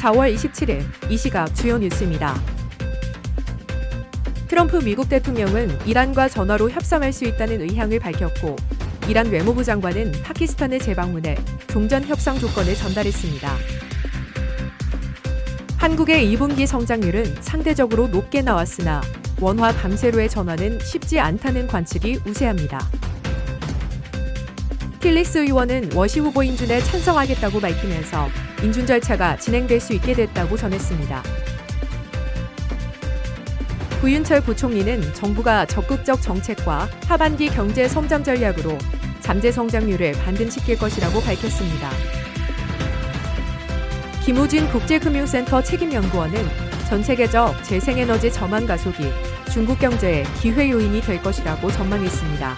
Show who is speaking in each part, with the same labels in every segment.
Speaker 1: 4월 27일 이 시각 주요 뉴스입니다. 트럼프 미국 대통령은 이란과 전화로 협상할 수 있다는 의향을 밝혔고, 이란 외무부 장관은 파키스탄을 재방문해 종전 협상 조건을 전달했습니다. 한국의 2분기 성장률은 상대적으로 높게 나왔으나 원화 강세로의 전환은 쉽지 않다는 관측이 우세합니다. 틸리스 의원은 워시 후보 인준에 찬성하겠다고 밝히면서 인준 절차가 진행될 수 있게 됐다고 전했습니다. 구윤철 부총리는 정부가 적극적 정책과 하반기 경제 성장 전략으로 잠재 성장률을 반등시킬 것이라고 밝혔습니다. 김우진 국제금융센터 책임연구원은 전 세계적 재생에너지 전환 가속이 중국 경제의 기회 요인이 될 것이라고 전망했습니다.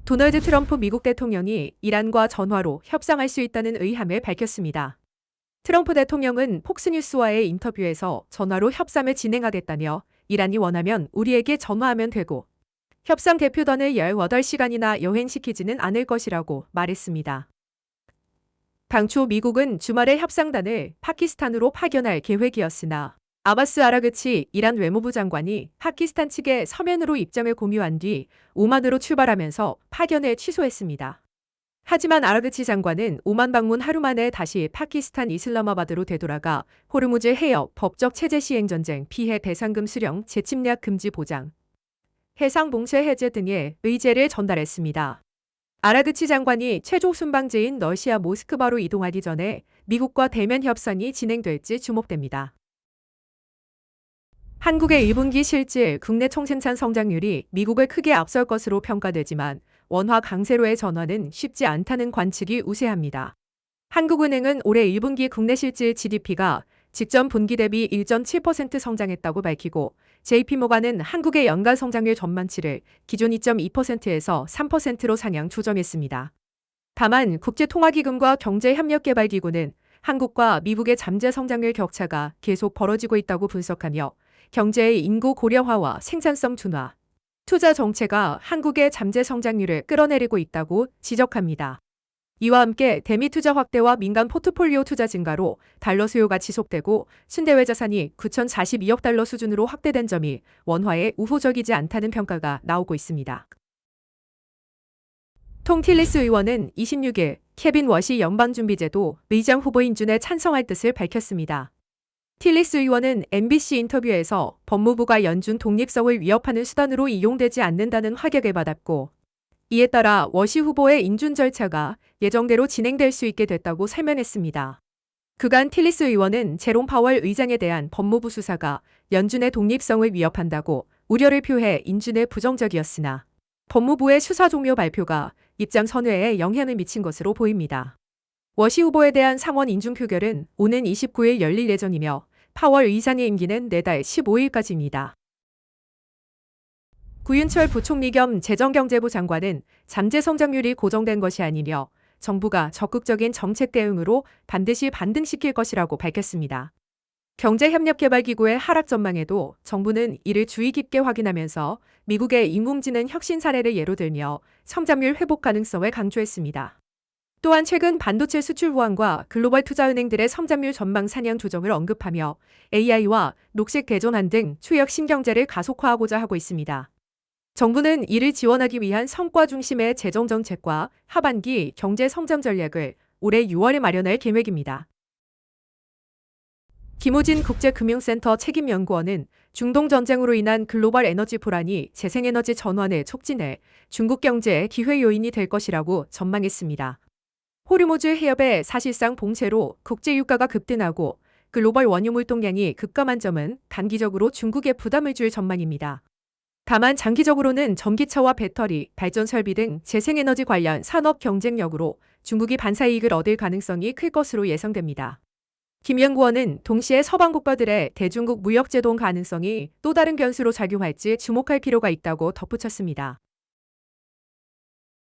Speaker 1: 도널드 트럼프 미국 대통령이 이란과 전화로 협상할 수 있다는 의향을 밝혔습니다. 트럼프 대통령은 폭스뉴스와의 인터뷰에서 전화로 협상을 진행하겠다며 이란이 원하면 우리에게 전화하면 되고 협상 대표단을 18시간이나 여행시키지는 않을 것이라고 말했습니다. 당초 미국은 주말에 협상단을 파키스탄으로 파견할 계획이었으나 아바스 아라그치 이란 외무부 장관이 파키스탄 측에 서면으로 입장을 공유한 뒤 오만으로 출발하면서 파견을 취소했습니다. 하지만 아라그치 장관은 오만 방문 하루 만에 다시 파키스탄 이슬라마바드로 되돌아가 호르무즈 해역 법적 체제 시행 전쟁 피해 배상금 수령 재침략 금지 보장, 해상 봉쇄 해제 등의 의제를 전달했습니다. 아라그치 장관이 최종 순방지인 러시아 모스크바로 이동하기 전에 미국과 대면 협상이 진행될지 주목됩니다. 한국의 1분기 실질 국내 총생산 성장률이 미국을 크게 앞설 것으로 평가되지만 원화 강세로의 전환은 쉽지 않다는 관측이 우세합니다. 한국은행은 올해 1분기 국내 실질 GDP가 직전 분기 대비 1.7% 성장했다고 밝히고, JP모간은 한국의 연간 성장률 전망치를 기존 2.2%에서 3%로 상향 조정했습니다. 다만 국제통화기금과 경제협력개발기구는 한국과 미국의 잠재 성장률 격차가 계속 벌어지고 있다고 분석하며 경제의 인구 고령화와 생산성 둔화, 투자 정체가 한국의 잠재 성장률을 끌어내리고 있다고 지적합니다. 이와 함께 대미 투자 확대와 민간 포트폴리오 투자 증가로 달러 수요가 지속되고 순대외 자산이 9,042억 달러 수준으로 확대된 점이 원화에 우호적이지 않다는 평가가 나오고 있습니다. 톰 틸리스 의원은 26일 케빈 워시 연방준비제도 의장 후보 인준에 찬성할 뜻을 밝혔습니다. 틸리스 의원은 MBC 인터뷰에서 법무부가 연준 독립성을 위협하는 수단으로 이용되지 않는다는 확약을 받았고, 이에 따라 워시 후보의 인준 절차가 예정대로 진행될 수 있게 됐다고 설명했습니다. 그간 틸리스 의원은 제롬 파월 의장에 대한 법무부 수사가 연준의 독립성을 위협한다고 우려를 표해 인준에 부정적이었으나 법무부의 수사 종료 발표가 입장 선회에 영향을 미친 것으로 보입니다. 워시 후보에 대한 상원 인준 표결은 오는 29일 열릴 예정이며 파월 의장의 임기는 내달 15일까지입니다. 구윤철 부총리 겸 재정경제부 장관은 잠재 성장률이 고정된 것이 아니며 정부가 적극적인 정책 대응으로 반드시 반등시킬 것이라고 밝혔습니다. 경제협력개발기구의 하락 전망에도 정부는 이를 주의 깊게 확인하면서 미국의 인공지능 혁신 사례를 예로 들며 성장률 회복 가능성을 강조했습니다. 또한 최근 반도체 수출 호황과 글로벌 투자은행들의 성장률 전망 상향 조정을 언급하며 AI와 녹색 대전환 등 추역 신경제를 가속화하고자 하고 있습니다. 정부는 이를 지원하기 위한 성과 중심의 재정정책과 하반기 경제 성장 전략을 올해 6월에 마련할 계획입니다. 김우진 국제금융센터 책임연구원은 중동 전쟁으로 인한 글로벌 에너지 불안이 재생에너지 전환을 촉진해 중국 경제의 기회 요인이 될 것이라고 전망했습니다. 호르무즈 해협의 사실상 봉쇄로 국제 유가가 급등하고 글로벌 원유 물동량이 급감한 점은 단기적으로 중국에 부담을 줄 전망입니다. 다만 장기적으로는 전기차와 배터리, 발전 설비 등 재생에너지 관련 산업 경쟁력으로 중국이 반사이익을 얻을 가능성이 클 것으로 예상됩니다. 김 연구원은 동시에 서방 국가들의 대중국 무역 제동 가능성이 또 다른 변수로 작용할지 주목할 필요가 있다고 덧붙였습니다.